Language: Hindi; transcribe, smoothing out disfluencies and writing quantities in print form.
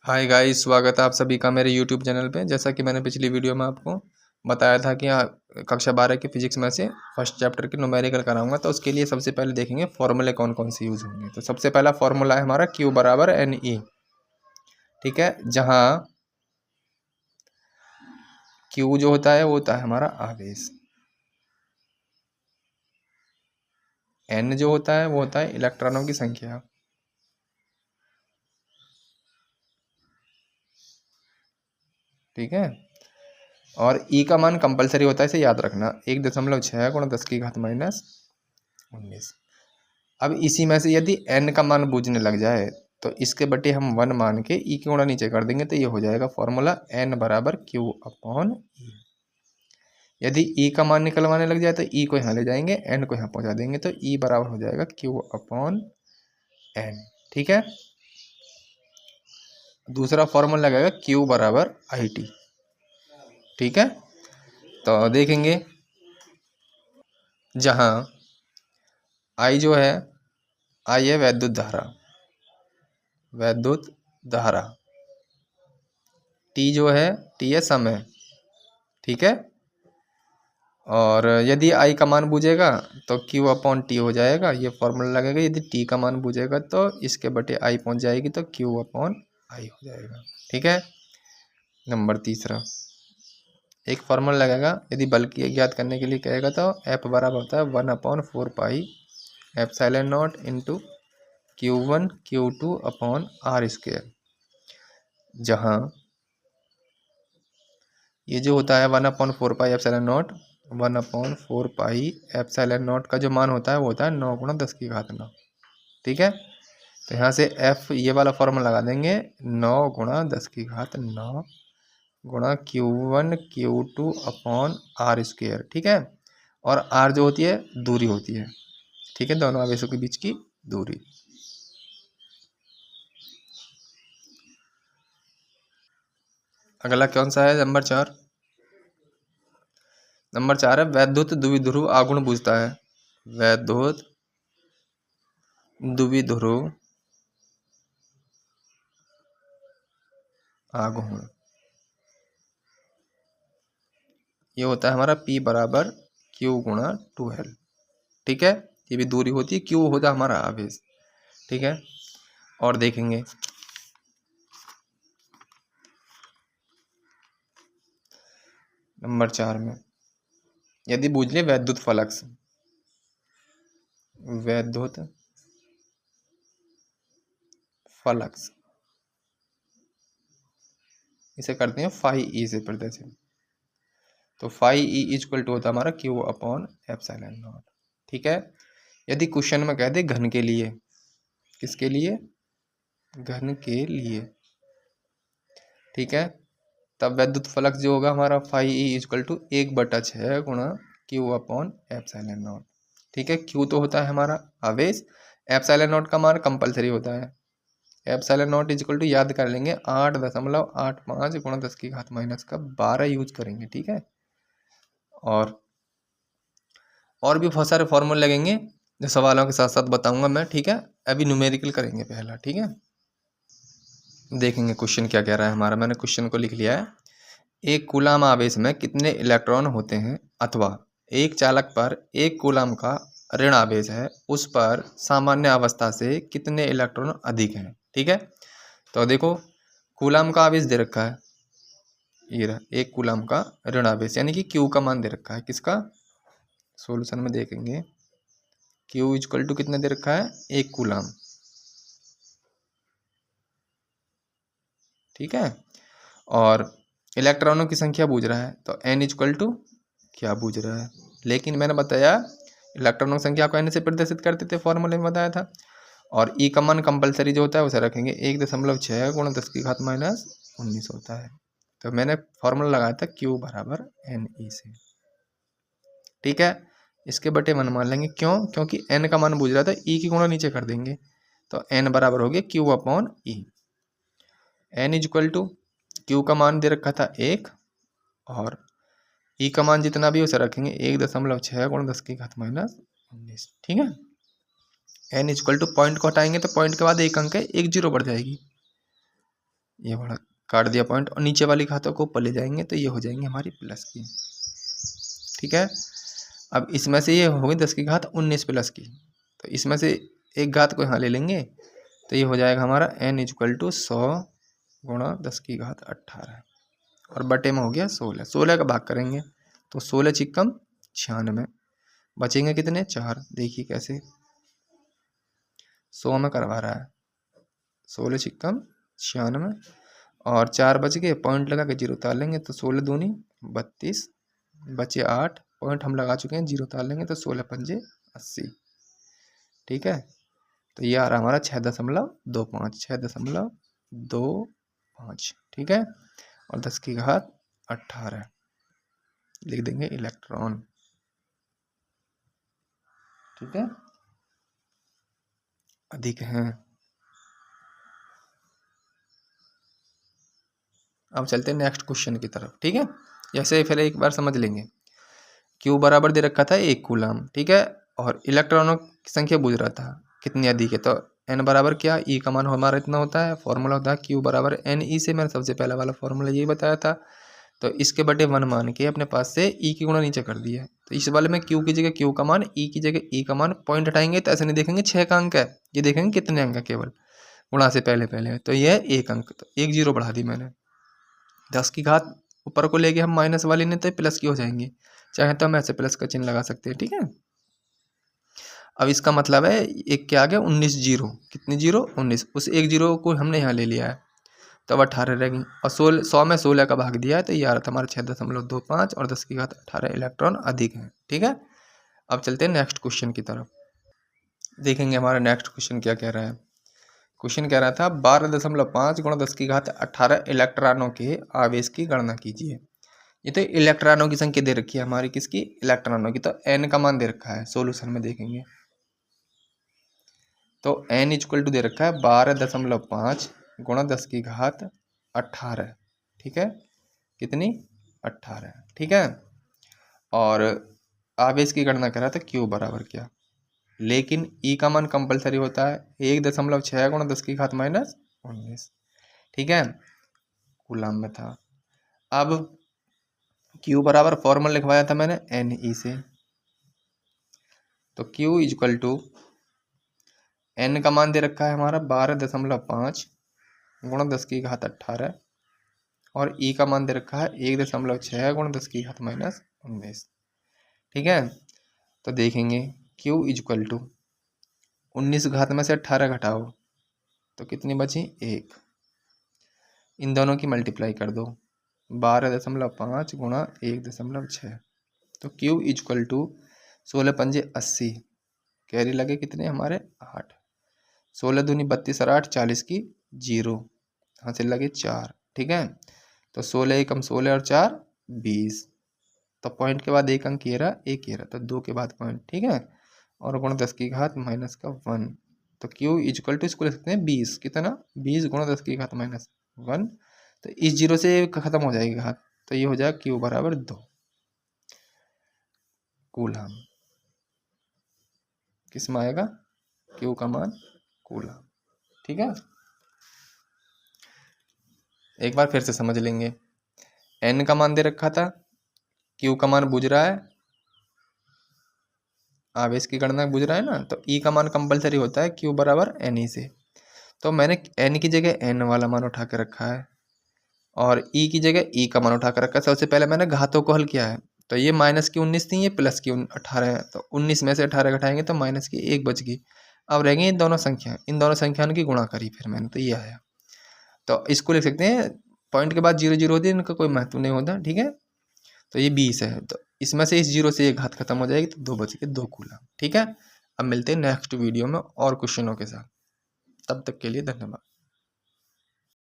हाय गाइस, स्वागत है आप सभी का मेरे यूट्यूब चैनल पे। जैसा कि मैंने पिछली वीडियो में आपको बताया था कि कक्षा 12 की फिजिक्स में से फर्स्ट चैप्टर की न्यूमेरिकल कराऊंगा, तो उसके लिए सबसे पहले देखेंगे फॉर्मूले कौन कौन से यूज़ होंगे। तो सबसे पहला फॉर्मूला है हमारा Q बराबर NE। ठीक है, जहाँ Q जो होता है वो होता है हमारा आवेश, N जो होता है वो होता है इलेक्ट्रॉनों की संख्या। ठीक है, और E का मान कंपलसरी होता है, इसे याद रखना, 1.6 गुणा 10 की घात माइनस 19। अब इसी में से यदि n का मान बूझने लग जाए तो इसके बटे हम 1 मान के e की गुणा नीचे कर देंगे, तो ये हो जाएगा फॉर्मूला n बराबर Q अपॉन E। यदि e का मान निकलवाने लग जाए तो e को यहाँ ले जाएंगे, n को यहाँ पहुँचा देंगे, तो e बराबर हो जाएगा Q अपॉन n। ठीक है, दूसरा फॉर्मूला लगेगा Q बराबर IT। ठीक है, तो देखेंगे जहाँ I जो है, I है वैद्युत धारा, वैद्युत धारा, T जो है, T है समय। ठीक है, और यदि I का मान पूछेगा तो Q अपॉन T हो जाएगा, ये फॉर्मूला लगेगा। यदि T का मान पूछेगा तो इसके बटे I पहुंच जाएगी, तो Q अपॉन I हो जाएगा। ठीक है, नंबर तीसरा एक फॉर्मूला लगेगा, यदि बल की ज्ञात करने के लिए कहेगा तो F बराबर होता है 1/4 pi epsilon not into Q1 Q2 upon R square, जहाँ ये जो होता है 1/4 pi epsilon not, 1/4 pi epsilon not का जो मान होता है वो होता है 9 गुणा 10 की घात 9। ठीक है, तो यहाँ से F ये वाला फॉर्मूला लगा देंगे, 9 गुणा 10 की घात 9 गुणा Q1 Q2 upon R square. ठीक है, और R जो होती है दूरी होती है। ठीक है, दोनों आवेशों के बीच की दूरी। अगला कौन सा है? नंबर 4। नंबर 4 है वैद्युत द्विध्रुव आघूर्ण पूछता है। वैद्युत द्विध्रुव आघूर्ण, ये होता है हमारा P बराबर Q गुणा 12। ठीक है, ये भी दूरी होती है, Q होता है हमारा आवेश। ठीक है, और देखेंगे नंबर 4 में, यदि बूझ ले वैद्युत फ्लक्स, वैद्युत फ्लक्स, इसे करते हैं फाई ई से प्रदर्शित, तो फाई ई इक्वल टू होता है हमारा Q अपॉन एप्सिलॉन नॉट। ठीक है, यदि क्वेश्चन में कहते घन के लिए, किसके लिए? घन के लिए। ठीक है, तब वैद्युत फ्लक्स जो होगा हमारा फाई ई इक्वल टू 1/6 गुणा Q अपॉन एप्सिलॉन नॉट। ठीक है, Q तो होता है हमारा आवेश, एप्सिलॉन नॉट का मान कंपलसरी होता है। एप्सिलॉन नॉट इक्वल टू याद कर लेंगे 8.85 गुणा 10 की घात माइनस का 12 यूज करेंगे। ठीक है, और भी बहुत सारे फॉर्मूले लगेंगे जो सवालों के साथ साथ बताऊंगा मैं। ठीक है, अभी न्यूमेरिकल करेंगे पहला। ठीक है, देखेंगे क्वेश्चन क्या कह रहा है हमारा। मैंने क्वेश्चन को लिख लिया है, एक कूलाम आवेश में कितने इलेक्ट्रॉन होते हैं, अथवा एक चालक पर एक कूलाम का ऋण आवेश है, उस पर सामान्य अवस्था से कितने इलेक्ट्रॉन अधिक हैं। ठीक है, तो देखो कूलाम का आवेश दे रखा है, ये रहा एक कूलाम का ऋण आवेश, यानी कि Q का मान दे रखा है। किसका? सॉल्यूशन में देखेंगे, Q इक्वल टू कितने दे रखा है? एक कूलाम। ठीक है, और इलेक्ट्रॉनों की संख्या पूछ रहा है, तो n इक्वल टू क्या पूछ रहा है, लेकिन मैंने बताया इलेक्ट्रॉनों की संख्या को n से प्रदर्शित करते थे, फॉर्मूले में बताया था। और E का मान कंपलसरी जो होता है उसे रखेंगे, 1.6 गुणा 10 की घात माइनस 19 होता है। तो मैंने फॉर्मूला लगाया था Q बराबर NE से। ठीक है, इसके बटे 1 मान लेंगे, क्यों? क्योंकि n का मान पूछ रहा था, E की गुणा नीचे कर देंगे, तो n बराबर हो गया Q upon E। n equal to Q का मान दे रखा था 1, और E का मान जितना भी उसे रखेंगे 1.6 गुणा 10 की घात माइनस 19। ठीक है, n इक्वल टू पॉइंट को हटाएंगे तो पॉइंट के बाद एक अंक है, एक जीरो बढ़ जाएगी, ये बड़ा काट दिया पॉइंट, और नीचे वाली घातों को ऊपर ले जाएंगे तो ये हो जाएंगे हमारी प्लस की। ठीक है, अब इसमें से ये होगी 10 की घात 19 प्लस की, तो इसमें से एक घात को यहाँ ले लेंगे तो ये हो जाएगा हमारा n इक्वल टू 100 गुणा 10 की घात 18, और बटे में हो गया 16। 16 का भाग करेंगे तो 16 चिक्कम 96, बचेंगे कितने 4। देखिए कैसे 100 में करवा रहा है, 16 चिक्कम 96 और 4 बच गए, पॉइंट लगा के 0 उतार लेंगे तो 16 दूनी 32, बचे 8, पॉइंट हम लगा चुके हैं 0 उतार लेंगे तो 16 पंजे 80। ठीक है, तो ये आ रहा हमारा 6.25, 6.25। ठीक है, और 10 की घात 18 लिख देंगे इलेक्ट्रॉन। ठीक है, अधिक हैं। अब चलते हैं नेक्स्ट क्वेश्चन की तरफ। ठीक है, जैसे फिर एक बार समझ लेंगे। क्यू बराबर दे रखा था 1 कूलम। ठीक है, और इलेक्ट्रॉनों की संख्या पूछ रहा था कितनी अधिक है, तो n बराबर क्या, ई का मान हमारा इतना होता है, फॉर्मूला होता है क्यू बराबर एन ई से। मैंने सबसे पहला वाला फॉर्मूला यही बताया था, तो इसके बटे 1 मान के अपने पास से ई की गुणा नीचे कर दिया। तो इस वाले में क्यू की जगह क्यू का मान, ई की जगह ई का मान, पॉइंट हटाएंगे तो ऐसे नहीं देखेंगे 6 का अंक है, ये देखेंगे कितने अंक है केवल गुणा से पहले तो यह 1 अंक, तो 1 0 बढ़ा दी मैंने। 10 की घात ऊपर को लेके हम माइनस वाली नहीं तो प्लस की हो जाएंगी, चाहे तो हम ऐसे प्लस का चिन्ह लगा सकते हैं। ठीक है, अब इसका मतलब है एक क्या आ गया 19 जीरो, कितनी जीरो 19, उस 1 जीरो को हमने यहाँ ले लिया है तो अब 18 रह गई, और 100 में 16 का भाग दिया है तो ये आ रहा था हमारा 6.25, और 10 की घात 18 इलेक्ट्रॉन अधिक है। ठीक है, अब चलते हैं नेक्स्ट क्वेश्चन की तरफ, देखेंगे हमारा नेक्स्ट क्वेश्चन क्या कह रहा है। क्वेश्चन कह रहा था 12.5 गुणा 10 की घात 18 इलेक्ट्रॉनों के आवेश की गणना कीजिए। ये तो इलेक्ट्रॉनों की संख्या दे रखी है हमारी, किसकी, इलेक्ट्रॉनों की, तो n का मान दे रखा है, सोल्यूशन में देखेंगे तो n इक्वल टू दे रखा है 12.5 गुणा 10 की घात 18। ठीक है, कितनी 18। ठीक है, और आवेश की गणना करा था क्यू बराबर क्या, लेकिन ई का मान कंपलसरी होता है 1.6 गुणा 10 की घात -19। ठीक है, कूलम में था। अब क्यू बराबर फॉर्मूला लिखवाया था मैंने एन ई से, तो क्यू इक्वल टू एन का मान दे रखा है हमारा 12.5 गुणा 10 की घात 18, और ई का मान दे रखा है 1.6 गुणा 10 की घात -19। ठीक है, तो देखेंगे क्यू इक्वल टू 19 घात में से 18 घटाओ तो कितनी बची 1, इन दोनों की मल्टीप्लाई कर दो 12.5 गुणा 1.6, तो क्यू इक्वल टू 16 पंजे 80, कैरी लगे कितने हमारे 8, 16 दूनी 32 और 8 40 की 0, यहाँ से लगे 4। ठीक है, तो 16 एकम 16 और 4 20, तो पॉइंट के बाद एक अंक ये रहा, एक ये रहा, तो 2 के बाद पॉइंट। ठीक है, और गुणा 10 की घात -1, तो क्यू इक्वल टू इसको लिख सकते हैं 20, कितना 20 गुणा 10 की घात -1, तो इस 0 से खत्म हो जाएगी घात, तो ये हो जाएगा क्यू बराबर 2 कूलम। किस में आएगा क्यू का मान कूलम। ठीक है, एक बार फिर से समझ लेंगे, n का मान दे रखा था, क्यू का मान बुझ रहा है, आवेश की गणना बुझ रहा है ना, तो ई का मान कंपलसरी होता है क्यू बराबर एन ई से, तो मैंने n की जगह n वाला मान उठा के रखा है और ई की जगह ई का मान उठा कर रखा है। सबसे पहले मैंने घातों को हल किया है, तो ये माइनस की 19 थी, ये प्लस की 18 है, तो 19 में से 18 घटाएंगे तो माइनस की 1 बच गई। अब रह गई इन दोनों संख्याओं की गुणा करी फिर मैंने, तो ये आया, तो इसको लिख सकते हैं पॉइंट के बाद 0 0 होती है, इनका कोई महत्व नहीं होता। ठीक है, तो ये 20 है, तो इसमें से इस 0 से एक घात खत्म हो जाएगी, तो 2 बच गए 2 कूलम। ठीक है, अब मिलते हैं नेक्स्ट वीडियो में और क्वेश्चनों के साथ, तब तक के लिए धन्यवाद।